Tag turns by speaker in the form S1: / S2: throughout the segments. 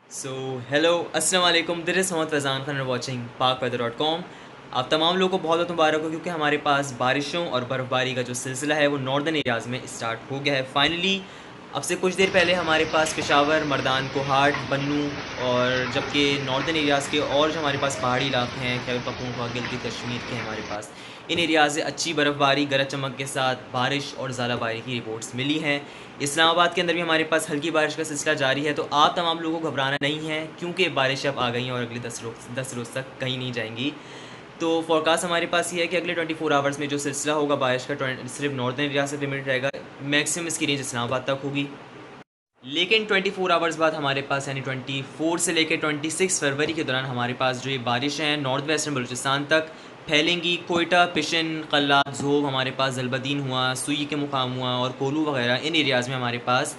S1: सो hello अस्सलाम वालेकुम, this is Mohammad Faizan Khan watching पाकवेदर.com। आप तमाम लोगों को बहुत बहुत मुबारक हो क्योंकि हमारे पास बारिशों और बर्फ़बारी का जो सिलसिला है वो नॉर्दर्न एरियाज़ में स्टार्ट हो गया है फाइनली। अब से कुछ देर पहले हमारे पास पेशावर, मर्दान, कोहाट, बन्नू और जबकि नॉर्दर्न एरियाज़ के और जो हमारे पास पहाड़ी इलाके हैं खैबर पख्तूनख्वा, गिलगित कश्मीर के हमारे पास इन एरियाज़ से अच्छी बर्फ़बारी, गरज चमक के साथ बारिश और ज़ालाबारी की रिपोर्ट्स मिली हैं। इस्लामाबाद के अंदर भी हमारे पास हल्की बारिश का सिलसिला जारी है, तो आप तमाम लोगों को घबराना नहीं है क्योंकि बारिश अब आ गई हैं और अगले 10 रोज़ तक कहीं नहीं जाएंगी। तो फोरकास्ट हमारे पास ये है कि अगले 24 आवर्स में जो सिलसिला होगा बारिश का सिर्फ नॉर्दर्न एरिया से लिमिटेड रहेगा। मैक्सिमम इसकी रेंज इस्लामाबाद तक होगी। लेकिन 24 आवर्स बाद हमारे पास यानी 24 से लेकर 26 फरवरी के दौरान हमारे पास जो ये बारिश हैं नॉर्थ वेस्टर्न बलूचिस्तान तक फैलेंगी। कोयटा, पिशन, कल्लात, ज़ोब, हमारे पास जलबदीन हुआ, सुई के मुकाम हुआ और कोलू वगैरह इन एरियाज़ में हमारे पास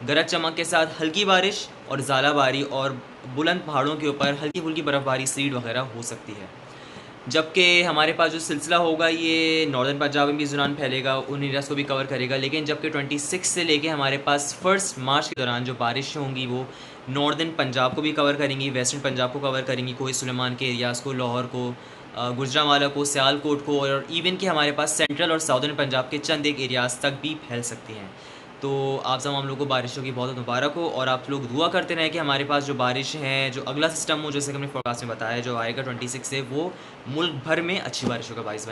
S1: गरज चमक के साथ हल्की बारिश और ज़ालाबारी और बुलंद पहाड़ों के ऊपर हल्की फुल्की बर्फ़बारी, स्लीड वगैरह हो सकती है। जबकि हमारे पास जो सिलसिला होगा ये नॉर्दर्न पंजाब में भी इस दौरान फैलेगा, उन एरियाज़ को भी कवर करेगा। लेकिन जबकि 26 से लेके हमारे पास 1 मार्च के दौरान जो बारिश होंगी वो नॉर्दर्न पंजाब को भी कवर करेंगी, वेस्टर्न पंजाब को कवर करेंगी, कोई सुलेमान के एरियाज़ को, लाहौर को, गुजरांवाला को, सियालकोट को और इवन कि हमारे पास सेंट्रल और साउदर्न पंजाब के चंद एक एरियाज़ तक भी फैल सकती हैं। तो आप तमाम लोगों को बारिशों की बहुत मुबारक हो और आप लोग दुआ करते रहें कि हमारे पास जो बारिश है, जो अगला सिस्टम हो, जैसे कि हमने फोरकास्ट में बताया, जो आएगा 26 से, वो मुल्क भर में अच्छी बारिशों का बाइस बने।